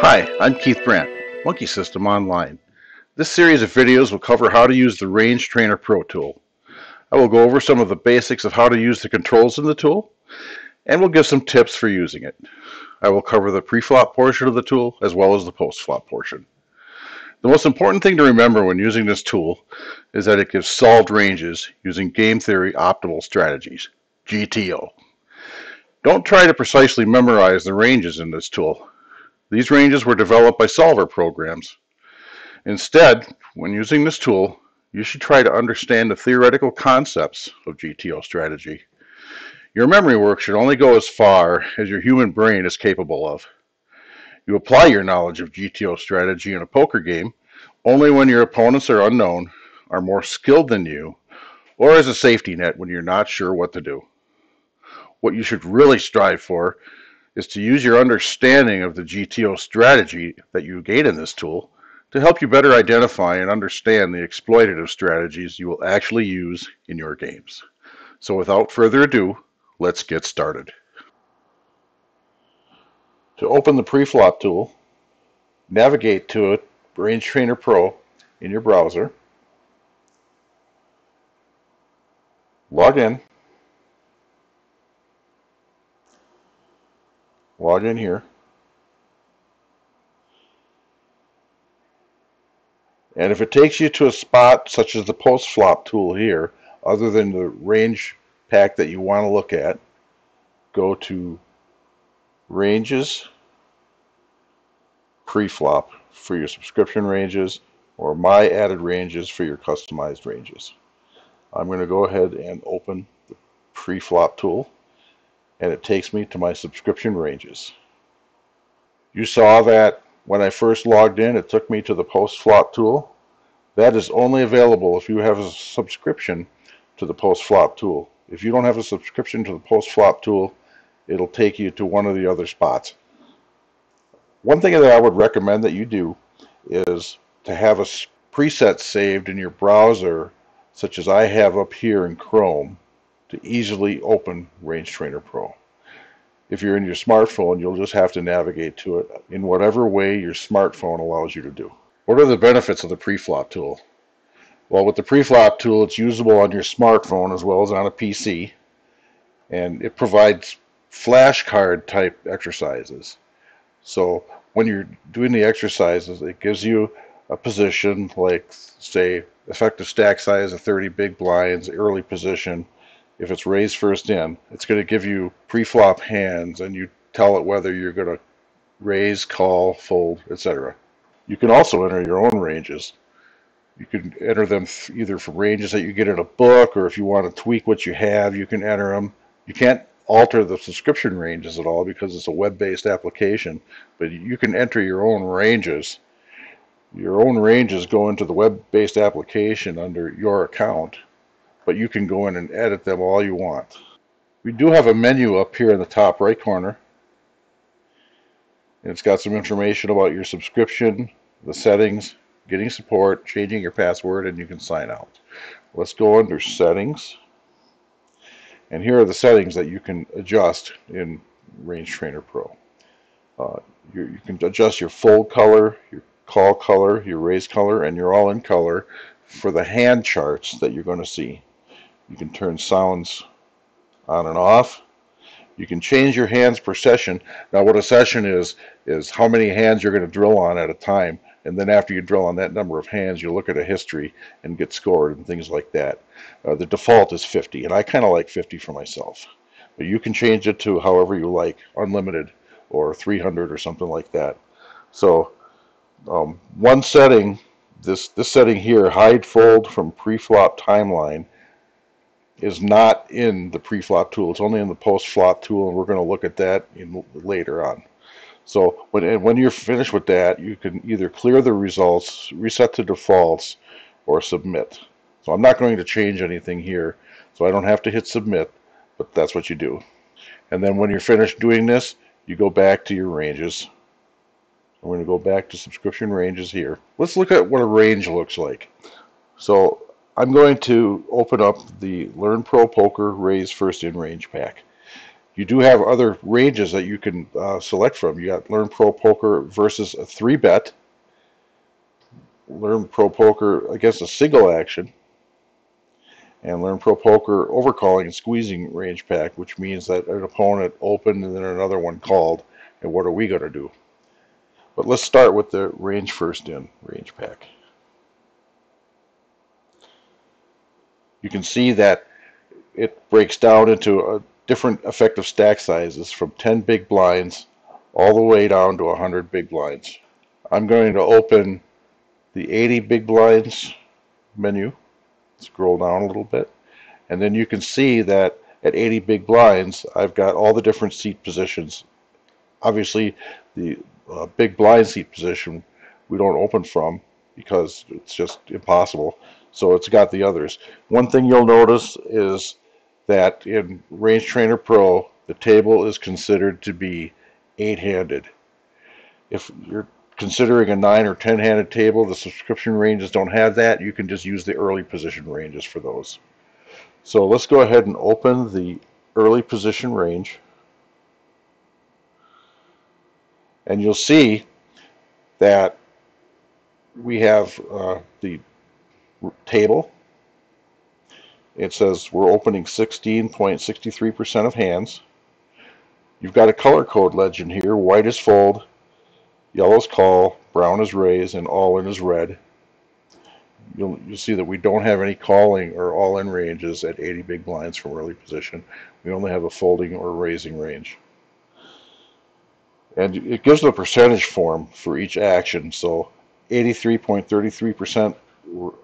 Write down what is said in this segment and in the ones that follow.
Hi, I'm Keith Brandt, Monkey System Online. This series of videos will cover how to use the Range Trainer Pro tool. I will go over some of the basics of how to use the controls in the tool, and we'll give some tips for using it. I will cover the pre-flop portion of the tool as well as the post-flop portion. The most important thing to remember when using this tool is that it gives solved ranges using game theory optimal strategies, GTO. Don't try to precisely memorize the ranges in this tool. These ranges were developed by solver programs. Instead, when using this tool, you should try to understand the theoretical concepts of GTO strategy. Your memory work should only go as far as your human brain is capable of. You apply your knowledge of GTO strategy in a poker game only when your opponents are unknown, are more skilled than you, or as a safety net when you're not sure what to do. What you should really strive for is to use your understanding of the GTO strategy that you gain in this tool to help you better identify and understand the exploitative strategies you will actually use in your games. So without further ado, let's get started. To open the Preflop tool, navigate to it, Range Trainer Pro, in your browser. Log in. Log in here. And if it takes you to a spot such as the Postflop tool here, other than the range pack that you want to look at, go to Ranges, Preflop for your subscription ranges, or My Added Ranges for your customized ranges. I'm going to go ahead and open the Preflop tool, and it takes me to my subscription ranges. You saw that when I first logged in, it took me to the Postflop tool. That is only available if you have a subscription to the Postflop tool. If you don't have a subscription to the Postflop tool, it'll take you to one of the other spots. One thing that I would recommend that you do is to have a preset saved in your browser, such as I have up here in Chrome, to easily open Range Trainer Pro. If you're in your smartphone, you'll just have to navigate to it in whatever way your smartphone allows you to do. What are the benefits of the Preflop tool? Well, with the Preflop tool, it's usable on your smartphone as well as on a PC, and it provides flashcard type exercises. So when you're doing the exercises, it gives you a position like, say, effective stack size of 30 big blinds, early position. If it's raise first in, it's going to give you pre-flop hands, and you tell it whether you're going to raise, call, fold, etc. You can also enter your own ranges. You can enter them either from ranges that you get in a book, or if you want to tweak what you have, you can enter them. You can't alter the subscription ranges at all because it's a web-based application, but you can enter your own ranges. Your own ranges go into the web-based application under your account, but you can go in and edit them all you want. We do have a menu up here in the top right corner. It's got some information about your subscription, the settings, getting support, changing your password, and you can sign out. Let's go under Settings. And here are the settings that you can adjust in Range Trainer Pro. You can adjust your fold color, your call color, your raise color, and your all-in color for the hand charts that you're going to see. You can turn sounds on and off. You can change your hands per session. Now what a session is how many hands you're going to drill on at a time. And then after you drill on that number of hands, you look at a history and get scored and things like that. The default is 50, and I kind of like 50 for myself. But you can change it to however you like, unlimited or 300 or something like that. So one setting, this setting here, hide fold from pre-flop timeline, is not in the Preflop tool. It's only in the Postflop tool, and we're going to look at that later on. So when you're finished with that, you can either clear the results, reset to defaults, or submit. So I'm not going to change anything here, so I don't have to hit submit, but that's what you do. And then when you're finished doing this, you go back to your ranges. I'm going to go back to subscription ranges here. Let's look at what a range looks like. So I'm going to open up the Learn Pro Poker Raise First in Range pack. You do have other ranges that you can select from. You got Learn Pro Poker versus a 3-bet, Learn Pro Poker against a single action, and Learn Pro Poker overcalling and squeezing range pack, which means that an opponent opened and then another one called, and what are we going to do? But let's start with the range first in range pack. You can see that it breaks down into different effective stack sizes from 10 big blinds all the way down to 100 big blinds. I'm going to open the 80 big blinds menu, scroll down a little bit, and then you can see that at 80 big blinds I've got all the different seat positions. Obviously the big blind seat position we don't open from because it's just impossible, so it's got the others. One thing you'll notice is that in Range Trainer Pro the table is considered to be 8-handed. If you're considering a 9 or 10-handed table, the subscription ranges don't have that. You can just use the early position ranges for those. So let's go ahead and open the early position range, and you'll see that we have the table. It says we're opening 16.63% of hands. You've got a color code legend here. White is fold, yellow is call, brown is raise, and all in is red. You'll see that we don't have any calling or all in ranges at 80 big blinds from early position. We only have a folding or raising range. And it gives the percentage form for each action. So 83.33%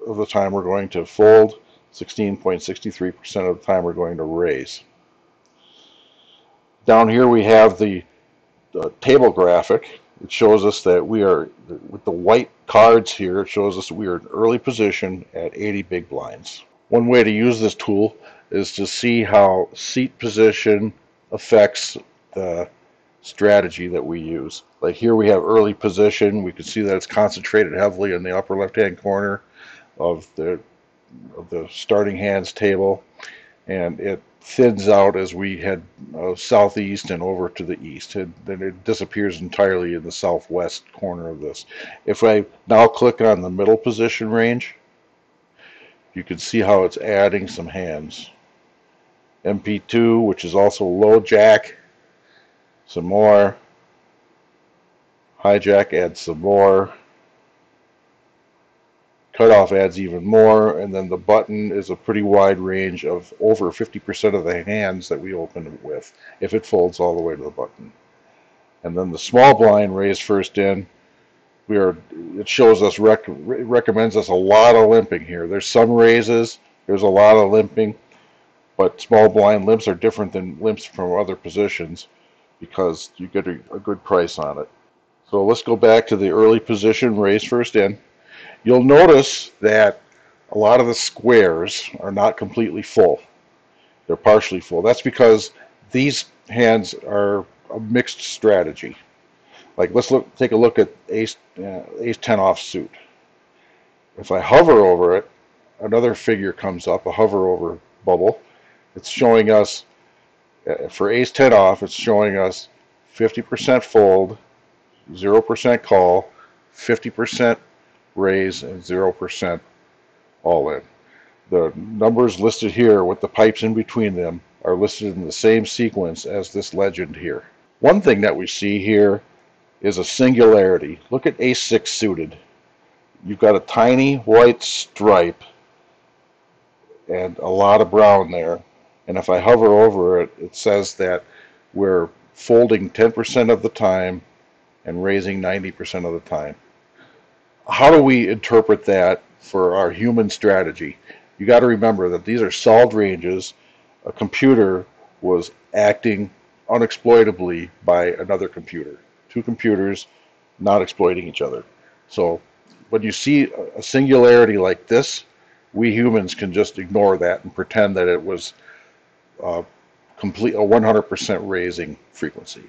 of the time we're going to fold, 16.63% of the time we're going to raise. Down here we have the table graphic. It shows us that we are, with the white cards here, it shows us we are in early position at 80 big blinds. One way to use this tool is to see how seat position affects the strategy that we use. Like here we have early position. We can see that it's concentrated heavily in the upper left-hand corner of the starting hands table, and it thins out as we head southeast and over to the east. And then it disappears entirely in the southwest corner of this. If I now click on the middle position range, you can see how it's adding some hands. MP2, which is also low jack, some more. Hijack adds some more. Cutoff adds even more, and then the button is a pretty wide range of over 50% of the hands that we open it with, if it folds all the way to the button. And then the small blind raise first in, it shows us, recommends us a lot of limping here. There's some raises, there's a lot of limping, but small blind limps are different than limps from other positions because you get a good price on it. So let's go back to the early position, raise first in. You'll notice that a lot of the squares are not completely full. They're partially full. That's because these hands are a mixed strategy. Like let's take a look at ace 10 offsuit. If I hover over it, another figure comes up, a hover over bubble. It's showing us, for ace 10 off, it's showing us 50% fold, 0% call, 50% raise, and 0% all in. The numbers listed here with the pipes in between them are listed in the same sequence as this legend here. One thing that we see here is a singularity. Look at ace 6 suited. You've got a tiny white stripe and a lot of brown there, and if I hover over it, it says that we're folding 10% of the time and raising 90% of the time. How do we interpret that for our human strategy? You got to remember that these are solved ranges. A computer was acting unexploitably by another computer. Two computers not exploiting each other. So when you see a singularity like this, we humans can just ignore that and pretend that it was a 100% raising frequency.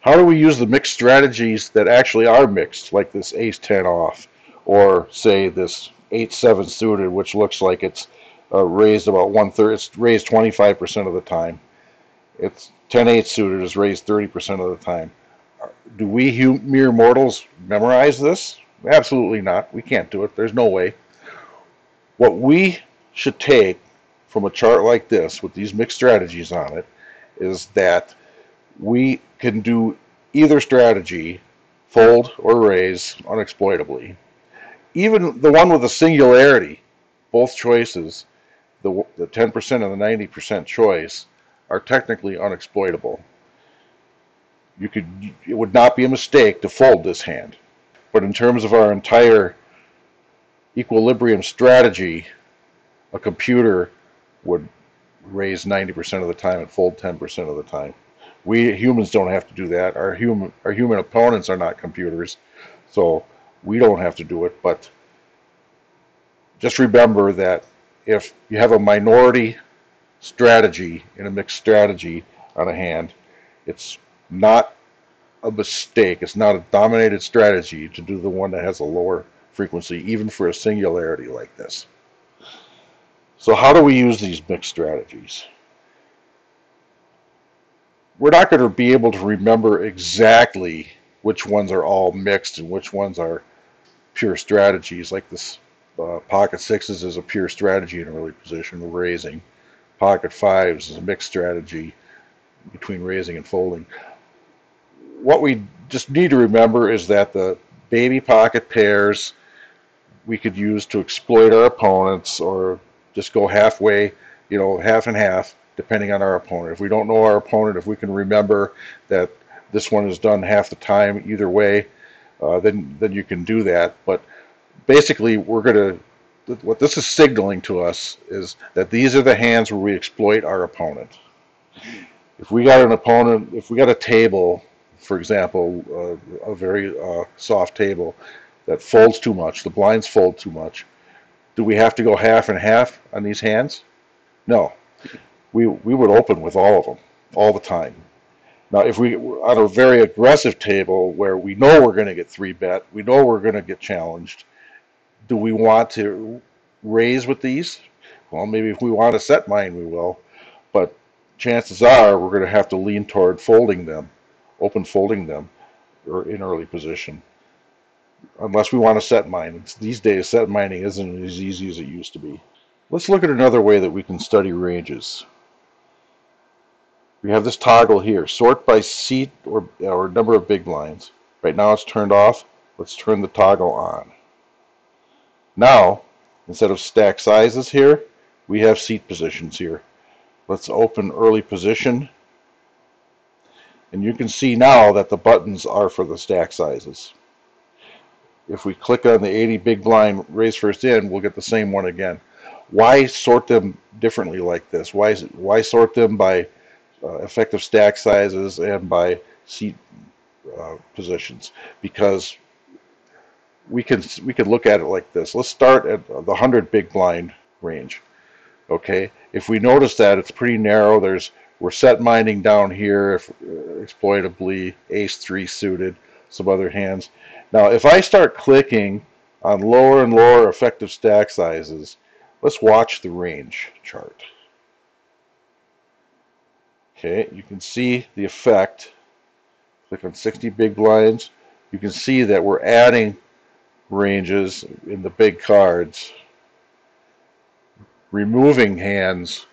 How do we use the mixed strategies that actually are mixed, like this ace 10 off, or say this 8-7 suited, which looks like it's raised about 1/3, it's raised 25% of the time. It's 10-8 suited is raised 30% of the time. Do we mere mortals memorize this? Absolutely not. We can't do it. There's no way. What we should take from a chart like this with these mixed strategies on it is that we can do either strategy, fold or raise, unexploitably. Even the one with a singularity, both choices, the 10% and the 90% choice, are technically unexploitable. It would not be a mistake to fold this hand. But in terms of our entire equilibrium strategy, a computer would raise 90% of the time and fold 10% of the time. We humans don't have to do that. Our human opponents are not computers, so we don't have to do it. But just remember that if you have a minority strategy in a mixed strategy on a hand, it's not a mistake. It's not a dominated strategy to do the one that has a lower frequency, even for a singularity like this. So how do we use these mixed strategies? We're not going to be able to remember exactly which ones are all mixed and which ones are pure strategies. Like this pocket sixes is a pure strategy in early position, we're raising. Pocket fives is a mixed strategy between raising and folding. What we just need to remember is that the baby pocket pairs we could use to exploit our opponents, or just go halfway, half and half, depending on our opponent. If we don't know our opponent, if we can remember that this one is done half the time either way, then you can do that. But basically, what this is signaling to us is that these are the hands where we exploit our opponent. If we got a table, for example, a very soft table that folds too much, the blinds fold too much, do we have to go half and half on these hands? No. We would open with all of them, all the time. Now, if we on a very aggressive table where we know we're going to get 3-bet, we know we're going to get challenged, do we want to raise with these? Well, maybe if we want to set mine, we will. But chances are we're going to have to lean toward folding them, open folding them, or in early position. Unless we want to set mine. These days, set mining isn't as easy as it used to be. Let's look at another way that we can study ranges. We have this toggle here, sort by seat or number of big blinds. Right now it's turned off. Let's turn the toggle on. Now, instead of stack sizes here, we have seat positions here. Let's open early position. And you can see now that the buttons are for the stack sizes. If we click on the 80 big blind raise first in, we'll get the same one again. Why sort them differently like this? Why sort them by effective stack sizes and by seat positions? Because we could look at it like this. Let's start at the 100 big blind range. Okay, if we notice that it's pretty narrow, we're set mining down here, exploitably, ace 3 suited, some other hands. Now, if I start clicking on lower and lower effective stack sizes, let's watch the range chart. Okay, you can see the effect. Click on 60 big blinds. You can see that we're adding ranges in the big cards, removing hands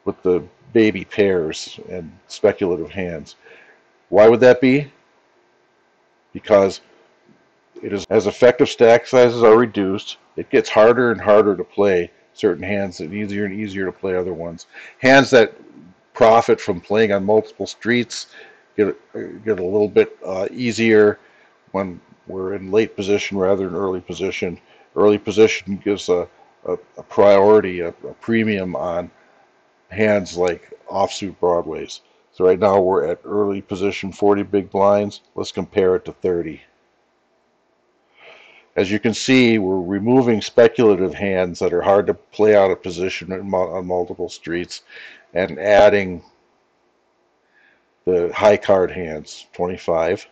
with the baby pairs and speculative hands. Why would that be? Because as effective stack sizes are reduced, it gets harder and harder to play certain hands and easier to play other ones. Hands that profit from playing on multiple streets get a little bit easier when we're in late position rather than early position. Early position gives a priority, a premium on hands like offsuit broadways. So right now we're at early position 40 big blinds. Let's compare it to 30. As you can see, we're removing speculative hands that are hard to play out of position on multiple streets and adding the high card hands, 25,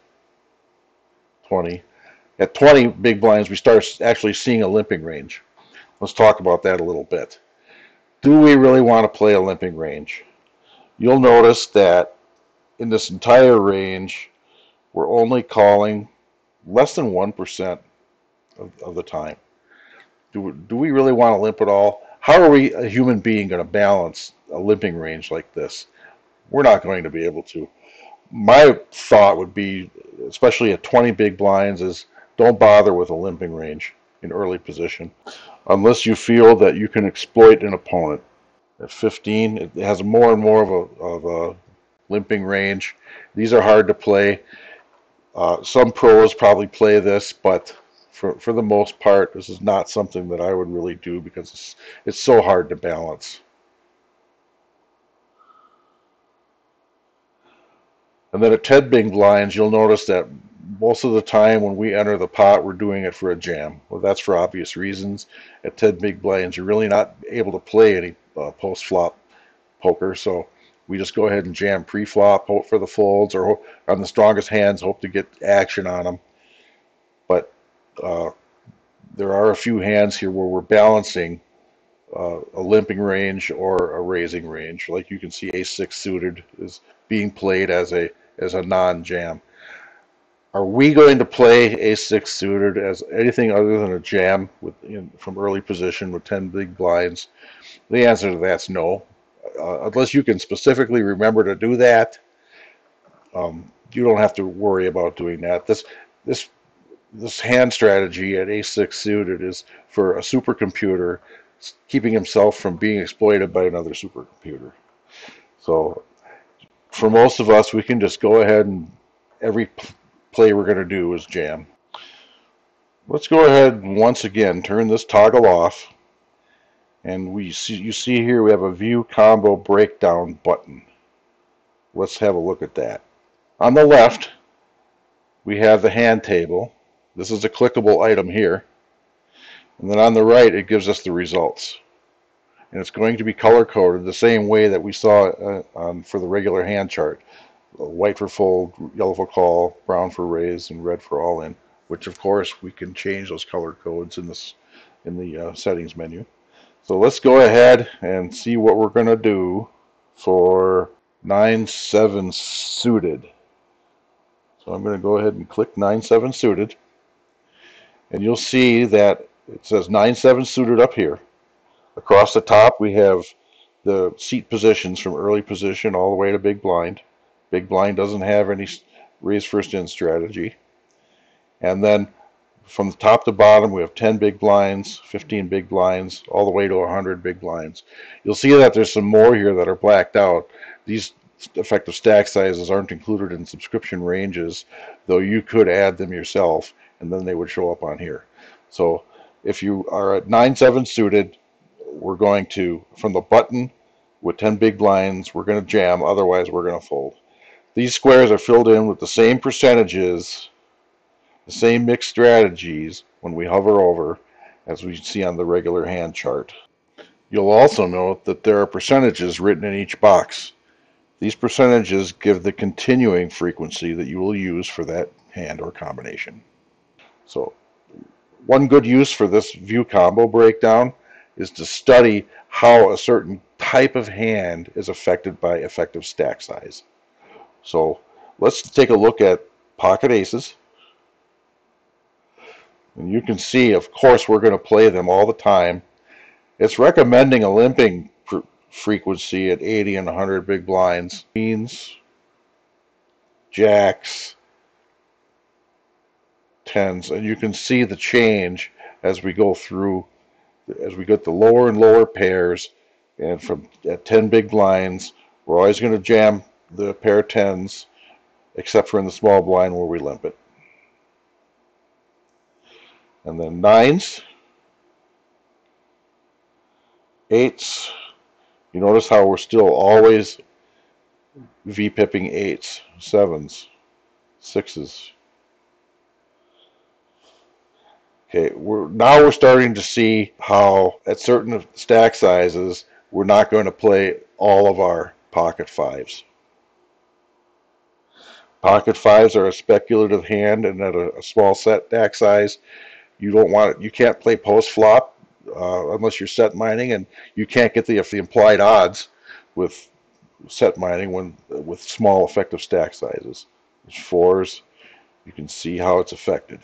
20. At 20 big blinds, we start actually seeing a limping range. Let's talk about that a little bit. Do we really want to play a limping range? you'll notice that in this entire range, we're only calling less than 1% of the time. Do we really want to limp at all? How are we, a human being, going to balance a limping range like this? We're not going to be able to. My thought would be, especially at 20 big blinds, is don't bother with a limping range in early position unless you feel that you can exploit an opponent. At 15, it has more and more of a limping range. These are hard to play. Some pros probably play this, but for the most part, this is not something that I would really do because it's so hard to balance. And then at 10 big blinds, you'll notice that most of the time when we enter the pot, we're doing it for a jam. Well, that's for obvious reasons. At 10 big blinds, you're really not able to play any post-flop poker, so we just go ahead and jam pre-flop, hope for the folds, or on the strongest hands, hope to get action on them. But uh, there are a few hands here where we're balancing a limping range or a raising range. Like you can see, ace-6 suited is being played as a non-jam. Are we going to play ace-6 suited as anything other than a jam from early position with 10 big blinds? The answer to that's no. Unless you can specifically remember to do that, you don't have to worry about doing that. This hand strategy at ace-6 suited is for a supercomputer keeping himself from being exploited by another supercomputer. So for most of us, we can just go ahead and every play we're going to do is jam. Let's go ahead and once again turn this toggle off, and you see here we have a view combo breakdown button. Let's have a look at that. On the left, we have the hand table. This is a clickable item here. And then on the right, it gives us the results. And it's going to be color-coded the same way that we saw for the regular hand chart. White for fold, yellow for call, brown for raise, and red for all-in, which of course we can change those color codes in the settings menu. So let's go ahead and see what we're going to do for 9-7 suited. So I'm going to go ahead and click 9-7 suited, and you'll see that it says 9-7 suited up here. Across the top we have the seat positions from early position all the way to big blind. Big blind doesn't have any raise first in strategy. And then from the top to bottom we have 10 big blinds, 15 big blinds, all the way to 100 big blinds. You'll see that there's some more here that are blacked out. These effective stack sizes aren't included in subscription ranges, though you could add them yourself and then they would show up on here. So if you are at 9-7 suited, we're going to, from the button with 10 big blinds, we're going to jam, otherwise we're going to fold. These squares are filled in with the same percentages, the same mixed strategies when we hover over as we see on the regular hand chart. You'll also note that there are percentages written in each box. These percentages give the continuing frequency that you will use for that hand or combination. So one good use for this view combo breakdown is to study how a certain type of hand is affected by effective stack size. So let's take a look at pocket aces. And you can see, of course, we're going to play them all the time. It's recommending a limping frequency at 80 and 100 big blinds. Queens, jacks, tens, and you can see the change as we go through, as we get the lower and lower pairs. And from at 10 big blinds, we're always going to jam the pair of tens, except for in the small blind where we limp it. And then nines, eights. You notice how we're still always V-pipping eights, sevens, sixes. Okay, now we're starting to see how at certain stack sizes we're not going to play all of our pocket fives. Pocket fives are a speculative hand, and at a small set stack size, you can't play post flop unless you're set mining, and you can't get the implied odds with set mining with small effective stack sizes. There's fours. You can see how it's affected.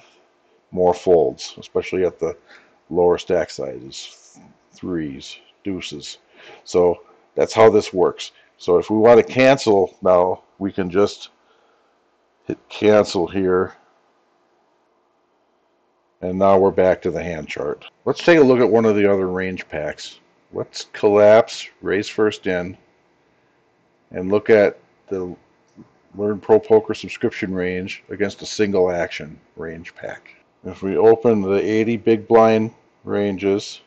More folds, especially at the lower stack sizes, threes, deuces. So that's how this works. So if we want to cancel now, we can just hit cancel here, and now we're back to the hand chart. Let's take a look at one of the other range packs. Let's collapse, raise first in, and look at the Learn Pro Poker subscription range against a single action range pack. If we open the 80 big blind ranges,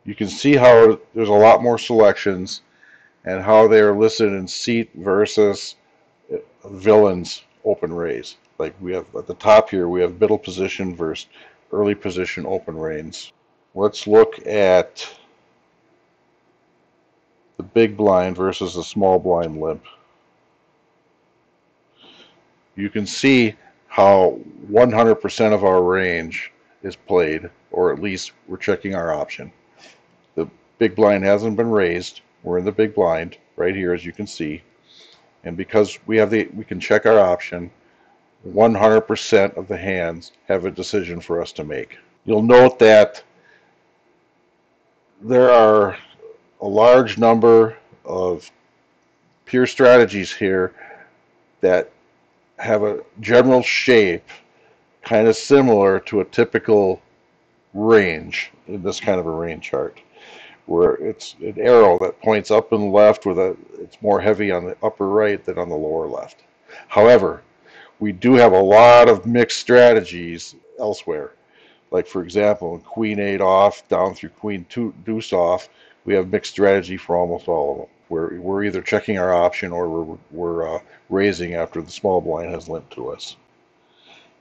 you can see how there's a lot more selections and how they are listed in seat versus villains open raise. Like we have at the top here, we have middle position versus early position open range. Let's look at the big blind versus the small blind limp. You can see how 100% of our range is played, or at least we're checking our option. The big blind hasn't been raised. We're in the big blind right here, as you can see. And because we can check our option, 100% of the hands have a decision for us to make. You'll note that there are a large number of pure strategies here that have a general shape kind of similar to a typical range in this kind of a range chart, where it's an arrow that points up and left with it's more heavy on the upper right than on the lower left. However, we do have a lot of mixed strategies elsewhere. Like for example, in Queen 8 off down through Queen 2 deuce off, we have mixed strategy for almost all of them. We're either checking our option or we're raising after the small blind has limped to us.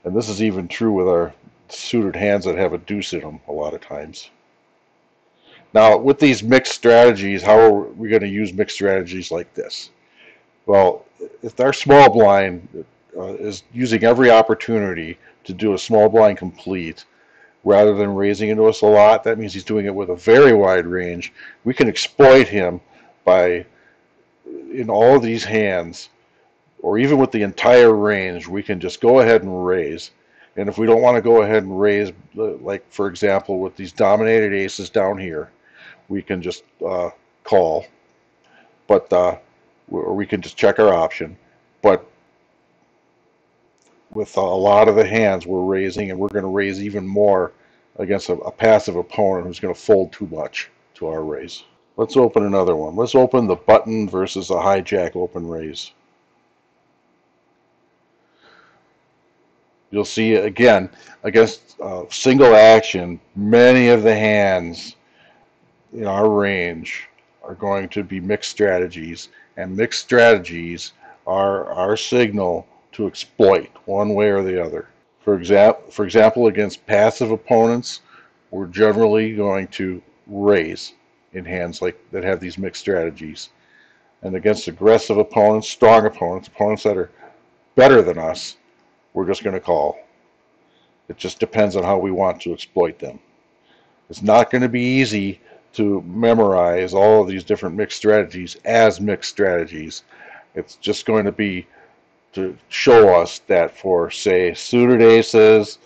And this is even true with our suited hands that have a deuce in them a lot of times. Now, with these mixed strategies, how are we going to use mixed strategies like this? Well, if our small blind is using every opportunity to do a small blind complete rather than raising into us a lot, that means he's doing it with a very wide range. We can exploit him by, in all of these hands, or even with the entire range, we can just go ahead and raise. And if we don't want to go ahead and raise, like for example with these dominated aces down here, we can just call, but or we can just check our option. But with a lot of the hands we're raising, and we're going to raise even more against a passive opponent who's going to fold too much to our raise. Let's open another one. Let's open the button versus a hijack open raise. You'll see again, against single action, many of the hands in our range are going to be mixed strategies, and mixed strategies are our signal to exploit one way or the other. For example, against passive opponents, we're generally going to raise in hands like that have these mixed strategies. And against aggressive opponents, strong opponents, opponents that are better than us, we're just going to call. It just depends on how we want to exploit them. It's not going to be easy to memorize all of these different mixed strategies as mixed strategies. It's just going to be to show us that for, say, suited aces,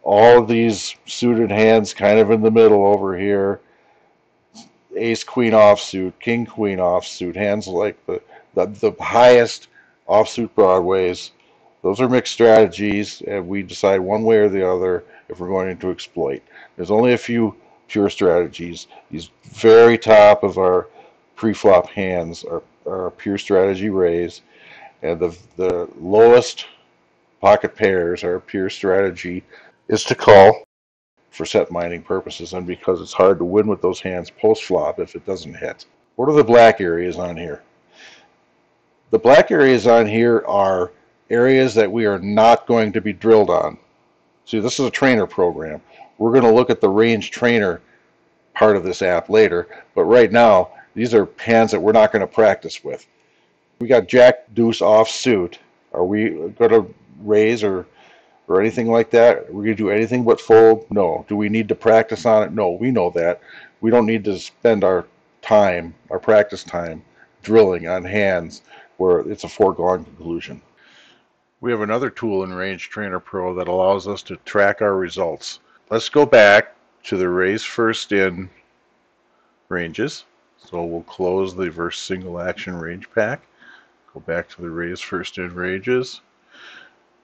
all of these suited hands kind of in the middle over here, ace queen offsuit, king queen offsuit, hands like the highest offsuit broadways, those are mixed strategies, and we decide one way or the other if we're going to exploit. There's only a few pure strategies. These very top of our pre-flop hands are pure strategy raise, and the lowest pocket pairs are pure strategy is to call for set mining purposes, and because it's hard to win with those hands post-flop if it doesn't hit. What are the black areas on here? The black areas on here are areas that we are not going to be drilled on. See, this is a trainer program. We're going to look at the range trainer part of this app later, but right now, these are hands that we're not going to practice with. We got jack deuce offsuit. Are we going to raise or anything like that? Are we going to do anything but fold? No. Do we need to practice on it? No, we know that. We don't need to spend our time, our practice time, drilling on hands where it's a foregone conclusion. We have another tool in Range Trainer Pro that allows us to track our results. Let's go back to the raise first in ranges. So we'll close the verse single action range pack. Go back to the raise first in ranges.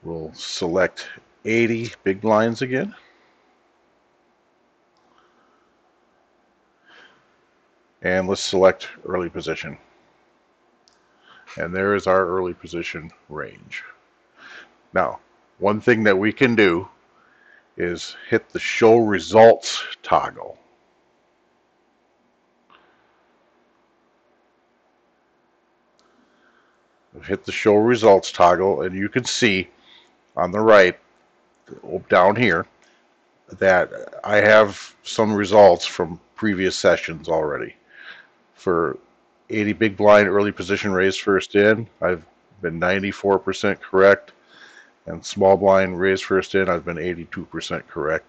We'll select 80 big blinds again. And let's select early position. And there is our early position range. Now, one thing that we can do is hit the show results toggle. Hit the show results toggle, and you can see on the right down here that I have some results from previous sessions already. For 80 big blind early position raise first in, I've been 94% correct, and small blind raise first in, I've been 82% correct.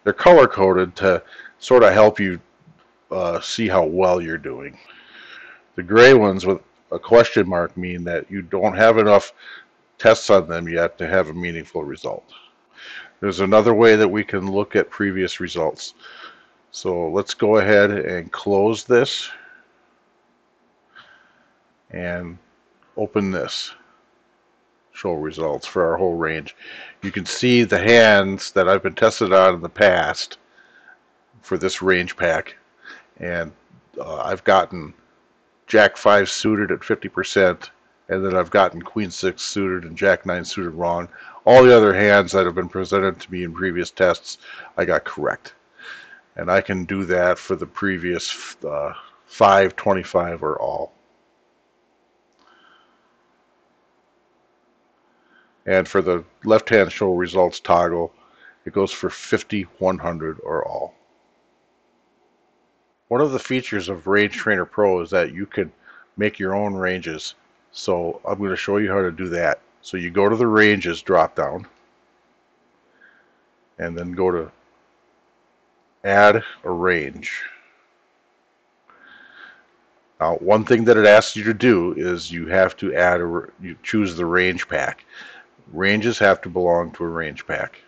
They're color coded to sort of help you see how well you're doing. The gray ones with a question mark mean that you don't have enough tests on them yet to have a meaningful result. There's another way that we can look at previous results. So let's go ahead and close this and open this. Show results for our whole range. You can see the hands that I've been tested on in the past for this range pack, and I've gotten Jack 5 suited at 50%, and then I've gotten Queen 6 suited and Jack 9 suited wrong. All the other hands that have been presented to me in previous tests, I got correct. And I can do that for the previous 5, 25, or all. And for the left-hand show results toggle, it goes for 50, 100, or all. One of the features of Range Trainer Pro is that you can make your own ranges. So I'm going to show you how to do that. So you go to the ranges drop down and then go to add a range. Now, one thing that it asks you to do is you have to you choose the range pack. Ranges have to belong to a range pack.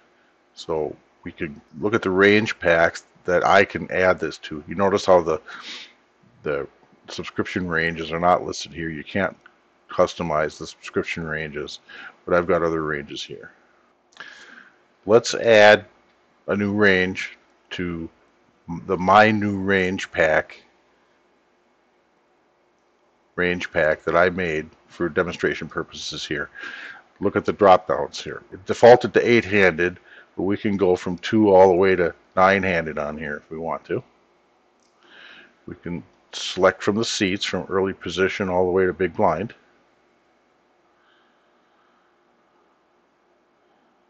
So we could look at the range packs that I can add this to. You notice how the subscription ranges are not listed here. You can't customize the subscription ranges, but I've got other ranges here. Let's add a new range to the My New Range pack that I made for demonstration purposes here. Look at the drop downs here. It defaulted to 8-handed, but we can go from 2 all the way to 9-handed on here if we want to. We can select from the seats from early position all the way to big blind.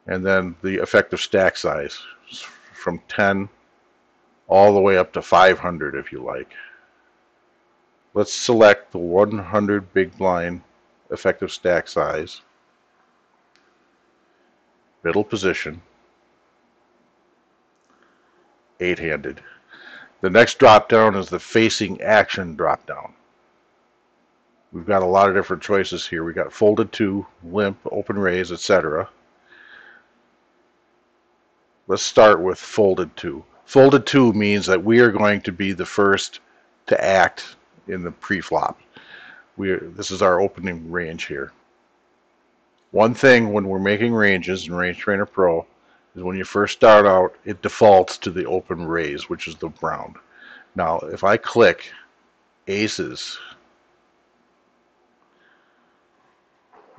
And then the effective stack size from 10 all the way up to 500 if you like. Let's select the 100 big blind effective stack size, middle position, 8-handed. The next drop down is the facing action drop down. We've got a lot of different choices here. We got folded 2, limp, open raise, etc. Let's start with folded 2. Folded 2 means that we are going to be the first to act in the pre-flop. This is our opening range here. One thing when we're making ranges in Range Trainer Pro is when you first start out, it defaults to the open raise, which is the brown. Now, if I click aces,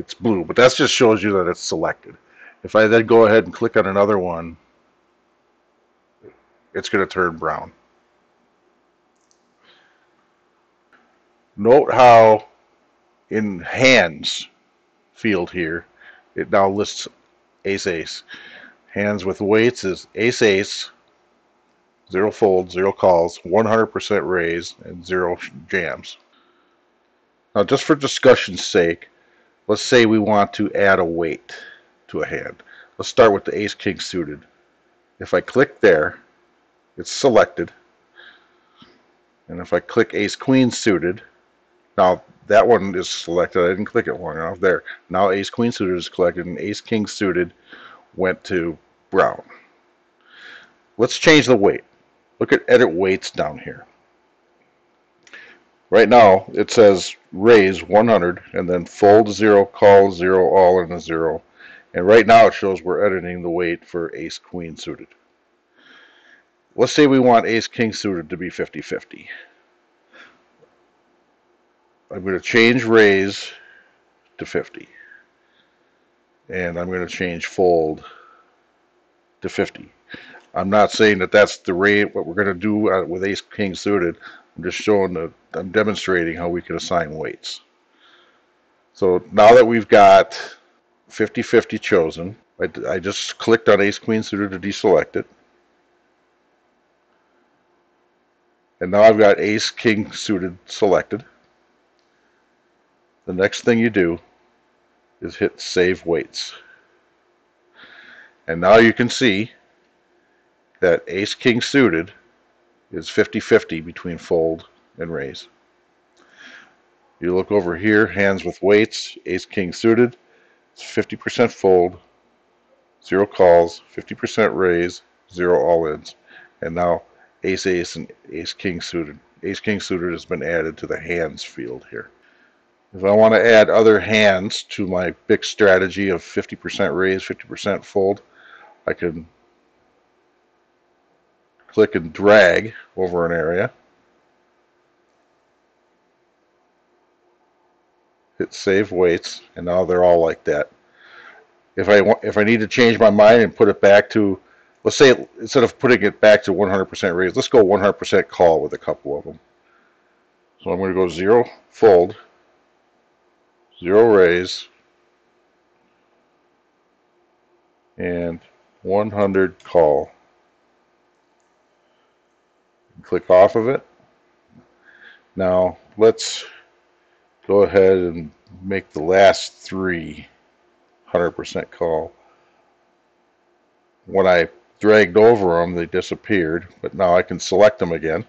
it's blue, but that just shows you that it's selected. If I then go ahead and click on another one, it's going to turn brown. Note how in hands field here, it now lists ace-ace. Hands with weights is ace-ace, 0 folds, 0 calls, 100% raise, and 0 jams. Now, just for discussion's sake, let's say we want to add a weight to a hand. Let's start with the ace-king suited. If I click there, it's selected, And if I click ace queen suited, now that one is selected. I didn't click it long enough. There. Now ace queen suited is selected and ace king suited went to brown. Let's change the weight. Look at edit weights down here. Right now it says raise 100 and then fold 0, call 0, all in a 0. And right now it shows we're editing the weight for ace queen suited. Let's say we want ace king suited to be 50-50. I'm going to change raise to 50. And I'm going to change fold to 50. I'm not saying that that's the rate, what we're going to do with ace king suited. I'm just showing that I'm demonstrating how we can assign weights. So now that we've got 50-50 chosen, I just clicked on ace queen suited to deselect it. And now I've got ace king suited selected. The next thing you do is hit save weights. And now you can see that ace king suited is 50-50 between fold and raise. You look over here, hands with weights, ace king suited, it's 50% fold, 0 calls, 50% raise, 0 all-ins. And now ace ace and ace king suited. Ace king suited has been added to the hands field here. If I want to add other hands to my big strategy of 50% raise, 50% fold, I can click and drag over an area, hit save weights, and now they're all like that. If I need to change my mind and put it back to, let's say instead of putting it back to 100% raise, let's go 100% call with a couple of them. So I'm going to go 0 fold, 0 raise, and 100 call. Click off of it. Now let's go ahead and make the last 3 100% call. When I dragged over them, they disappeared, but now I can select them again.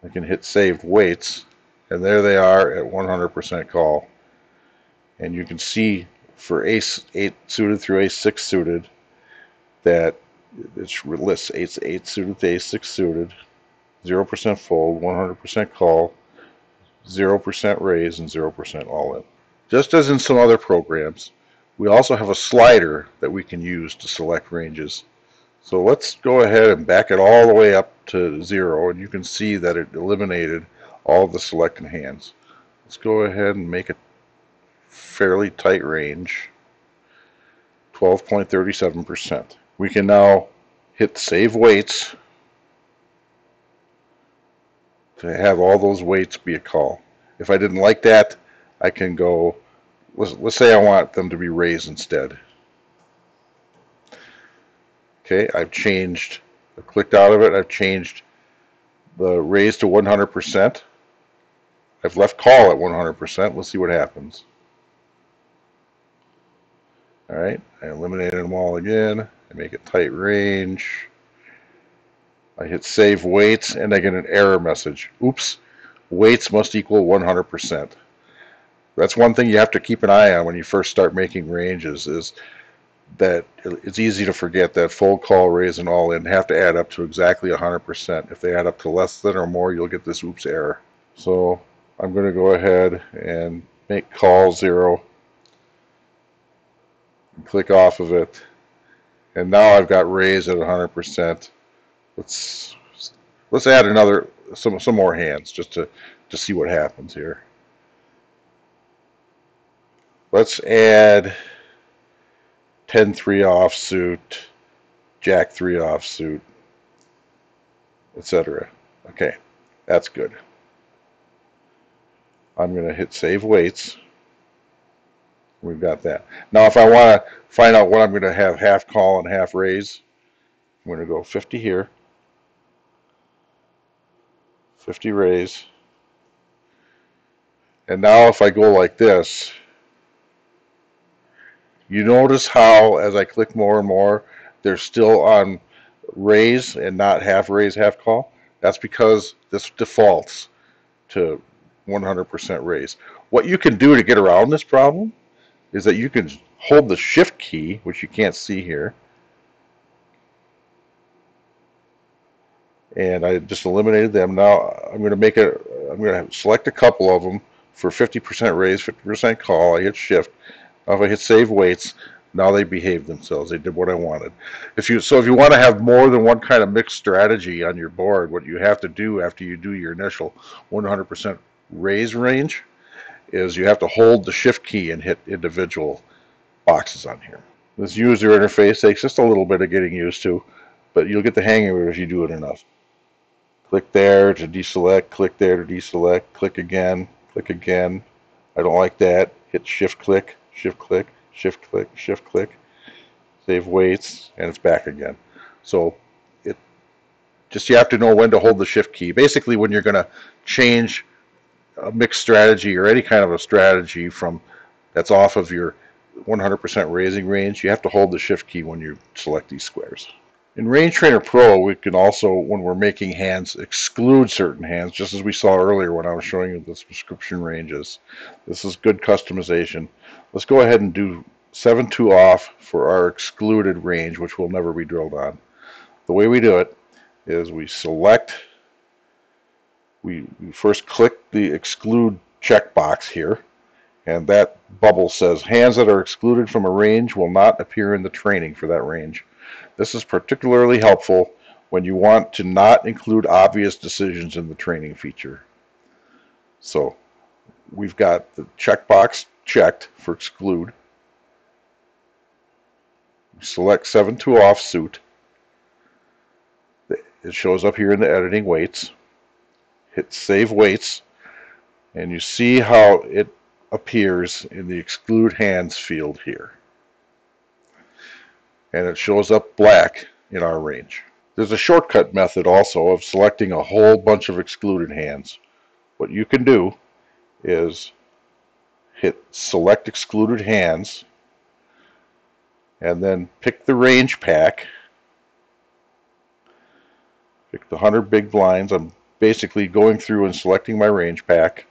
I can hit saved weights, and there they are at 100% call. And you can see for ace 8 suited through ace 6 suited that it lists ace 8 suited to ace 6 suited, 0% fold, 100% call, 0% raise, and 0% all in. Just as in some other programs, we also have a slider that we can use to select ranges. So let's go ahead and back it all the way up to 0, and you can see that it eliminated all of the selected hands. Let's go ahead and make a fairly tight range, 12.37%. We can now hit save weights to have all those weights be a call. If I didn't like that, I can go, let's say I want them to be raised instead. Okay, I clicked out of it, I've changed the raise to 100%. I've left call at 100%. Let's see what happens. Alright, I eliminated them all again. I make a tight range. I hit save weights and I get an error message. Oops, weights must equal 100%. That's one thing you have to keep an eye on when you first start making ranges, is that it's easy to forget that fold, call, raise, and all in have to add up to exactly 100%. If they add up to less than or more, you'll get this oops error. So I'm going to go ahead and make call 0, and click off of it, and now I've got raise at 100%. Let's add some more hands just to see what happens here. Let's add 10-3 offsuit, Jack-3 offsuit, etc. Okay, that's good. I'm going to hit save weights. We've got that. Now if I want to find out what I'm going to have half call and half raise, I'm going to go 50 here, 50 raise, and now if I go like this, you notice how as I click more and more, they're still on raise and not half raise, half call. That's because this defaults to 100% raise. What you can do to get around this problem is that you can hold the shift key, which you can't see here, and I just eliminated them. Now I'm going to select a couple of them for 50% raise, 50% call. I hit shift. Now if I hit save weights, now they behave themselves. They did what I wanted. If you want to have more than one kind of mixed strategy on your board, what you have to do after you do your initial 100% raise range is you have to hold the shift key and hit individual boxes on here. This user interface takes just a little bit of getting used to, but you'll get the hang of it if you do it enough. Click there to deselect, click there to deselect, click again, click again. I don't like that. Hit shift click, shift click, shift click, shift click. Save weights, and it's back again. So you have to know when to hold the shift key. Basically, when you're going to change a mixed strategy or any kind of a strategy that's off of your 100% raising range, you have to hold the shift key when you select these squares. In Range Trainer Pro, we can also, when we're making hands, exclude certain hands, just as we saw earlier when I was showing you the subscription ranges. This is good customization. Let's go ahead and do 7-2 off for our excluded range, which will never be drilled on. The way we do it is we first click the exclude checkbox here, and that bubble says hands that are excluded from a range will not appear in the training for that range. This is particularly helpful when you want to not include obvious decisions in the training feature. So we've got the checkbox checked for exclude. Select 7-2 offsuit. It shows up here in the editing weights. Hit save weights, and you see how it appears in the exclude hands field here. And it shows up black in our range. There's a shortcut method also of selecting a whole bunch of excluded hands. What you can do is hit select excluded hands and then pick the range pack. Pick the 100 big blinds. I'm basically going through and selecting my range pack,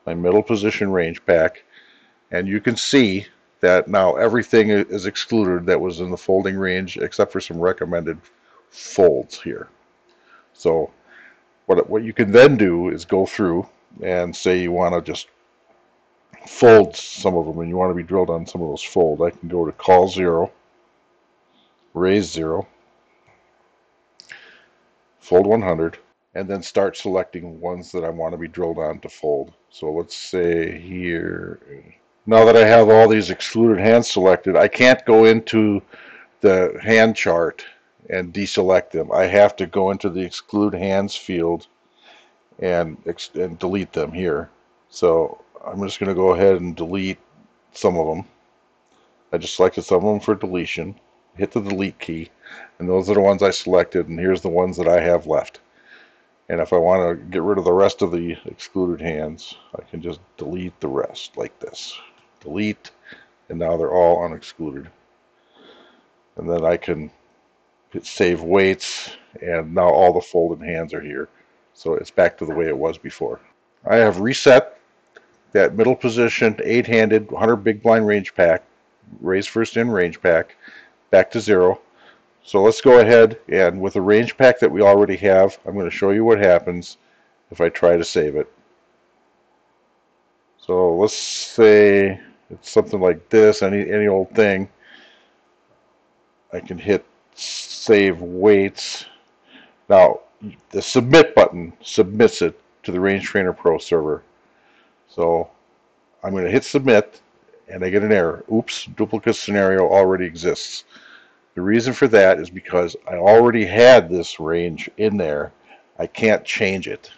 my middle position range pack, and you can see that now everything is excluded that was in the folding range except for some recommended folds here. So what you can then do is go through and say you want to just fold some of them and you want to be drilled on some of those fold. I can go to call 0, raise 0, fold 100, and then start selecting ones that I want to be drilled on to fold. So let's say here, now that I have all these excluded hands selected, I can't go into the hand chart and deselect them. I have to go into the exclude hands field and delete them here. So I'm just going to go ahead and delete some of them. I just selected some of them for deletion. Hit the delete key, and those are the ones I selected, and here's the ones that I have left. And if I want to get rid of the rest of the excluded hands, I can just delete the rest like this. Delete, and now they're all unexcluded. And then I can hit save weights, and now all the folded hands are here. So it's back to the way it was before. I have reset that middle position 8-handed 100 big blind range pack, raise first in range pack, back to 0. So let's go ahead and with the range pack that we already have, I'm going to show you what happens if I try to save it. So let's say it's something like this, any old thing. I can hit save weights. Now the submit button submits it to the Range Trainer Pro server. So I'm going to hit submit and I get an error. Oops, duplicate scenario already exists. The reason for that is because I already had this range in there. I can't change it.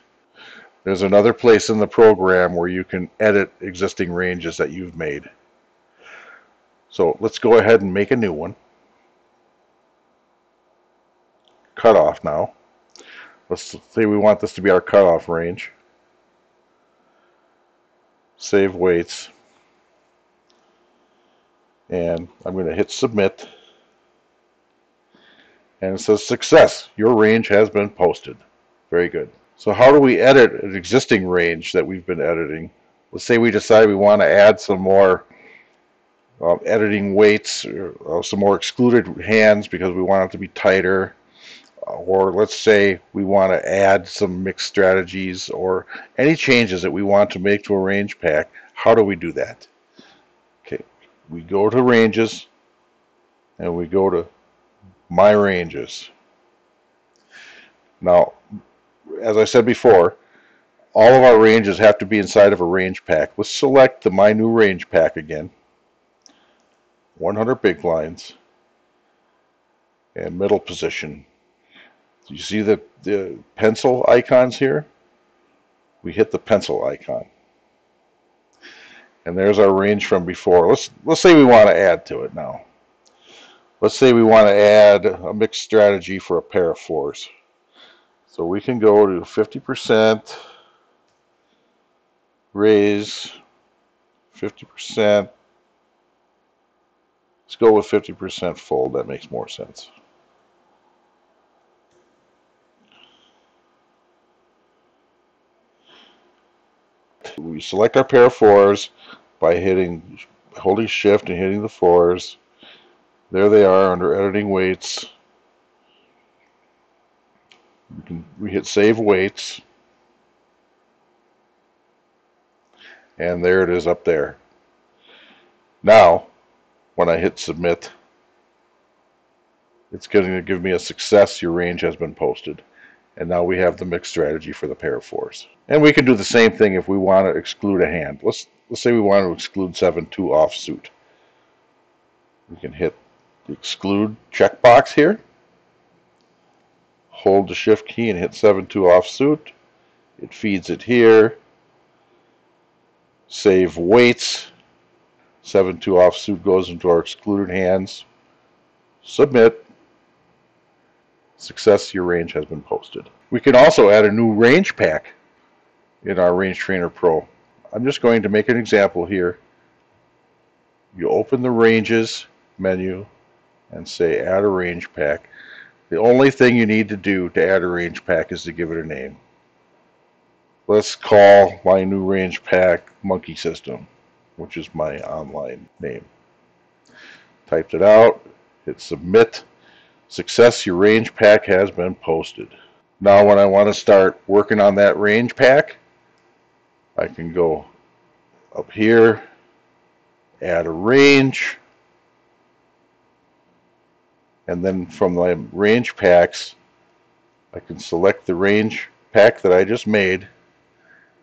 There's another place in the program where you can edit existing ranges that you've made. So let's go ahead and make a new one. Cutoff now. Let's say we want this to be our cutoff range. Save weights. And I'm going to hit submit. And it says success, your range has been posted. Very good. So how do we edit an existing range that we've been editing? Let's say we decide we want to add some more editing weights, some more excluded hands because we want it to be tighter. Or let's say we want to add some mixed strategies or any changes that we want to make to a range pack. How do we do that? Okay, we go to ranges and we go to my ranges. Now, as I said before, all of our ranges have to be inside of a range pack. Let's select the My New Range Pack again. 100 big blinds and middle position. You see the pencil icons here? We hit the pencil icon. And there's our range from before. Let's say we want to add to it now. Let's say we want to add a mixed strategy for a pair of fours. So we can go to 50%, raise, 50%. Let's go with 50% fold. That makes more sense. We select our pair of fours by holding shift and hitting the fours. There they are under editing weights. We hit save weights. And there it is up there. Now, when I hit submit, it's going to give me a success. Your range has been posted. And now we have the mixed strategy for the pair of fours. And we can do the same thing if we want to exclude a hand. Let's say we want to exclude 7-2 offsuit. We can hit the exclude checkbox here. Hold the shift key and hit 7-2 offsuit. It feeds it here. Save weights. 7-2 offsuit goes into our excluded hands. Submit. Success, your range has been posted. We can also add a new range pack in our Range Trainer Pro. I'm just going to make an example here. You open the ranges menu and say add a range pack. The only thing you need to do to add a range pack is to give it a name. Let's call my new range pack Monkey System, which is my online name. Typed it out, hit submit. Success, your range pack has been posted. Now when I want to start working on that range pack, I can go up here, add a range, and then from my range packs, I can select the range pack that I just made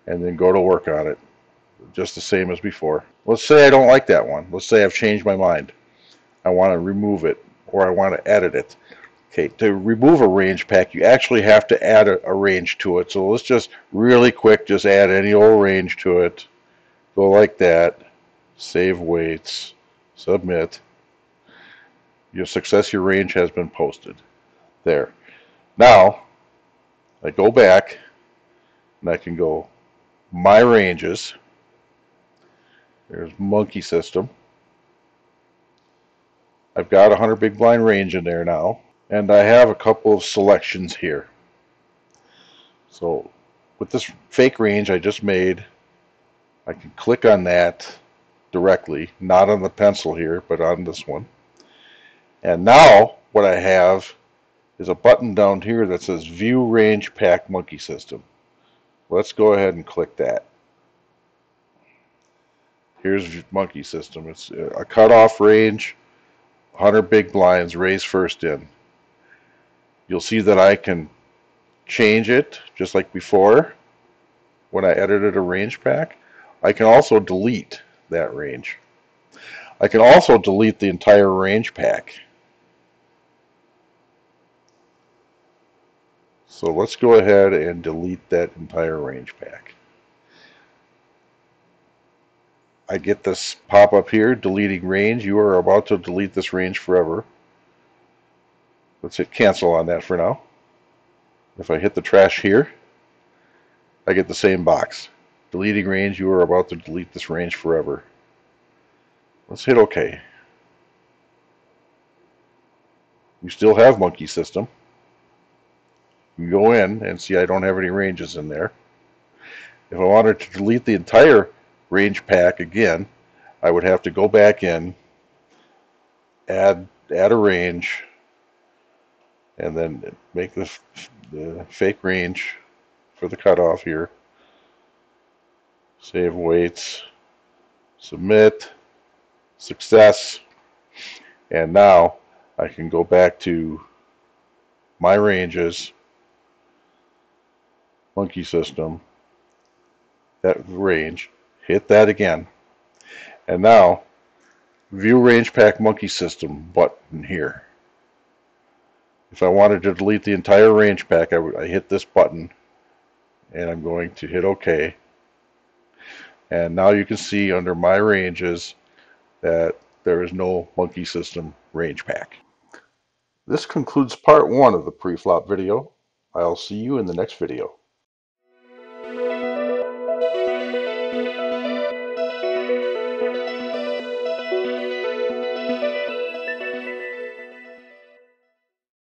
and then go to work on it, just the same as before. Let's say I don't like that one. Let's say I've changed my mind. I want to remove it or I want to edit it. Okay, to remove a range pack, you actually have to add a range to it. So let's just really quick just add any old range to it. Go like that. Save weights. Submit. Your success, your range has been posted. There. Now, I go back and I can go My Ranges. There's Monkey System. I've got a 100 big blind range in there now. And I have a couple of selections here. So with this fake range I just made, I can click on that directly, not on the pencil here, but on this one. And now what I have is a button down here that says View Range Pack Monkey System. Let's go ahead and click that. Here's Monkey System. It's a cutoff range, 100 big blinds, raise first in. You'll see that I can change it just like before when I edited a range pack. I can also delete that range. I can also delete the entire range pack. So let's go ahead and delete that entire range pack. I get this pop-up here, deleting range. You are about to delete this range forever. Let's hit cancel on that for now. If I hit the trash here, I get the same box. Deleting range, you are about to delete this range forever. Let's hit OK. we still have monkey system. You go in and see I don't have any ranges in there. If I wanted to delete the entire range pack again, I would have to go back in, add a range, and then make the fake range for the cutoff here. Save weights, submit, success, and now I can go back to my ranges, monkey system, that range, hit that again, and now view range pack monkey system button here. If I wanted to delete the entire range pack, I hit this button and I'm going to hit OK. And now you can see under my ranges that there is no monkey system range pack. This concludes part 1 of the pre-flop video. I'll see you in the next video.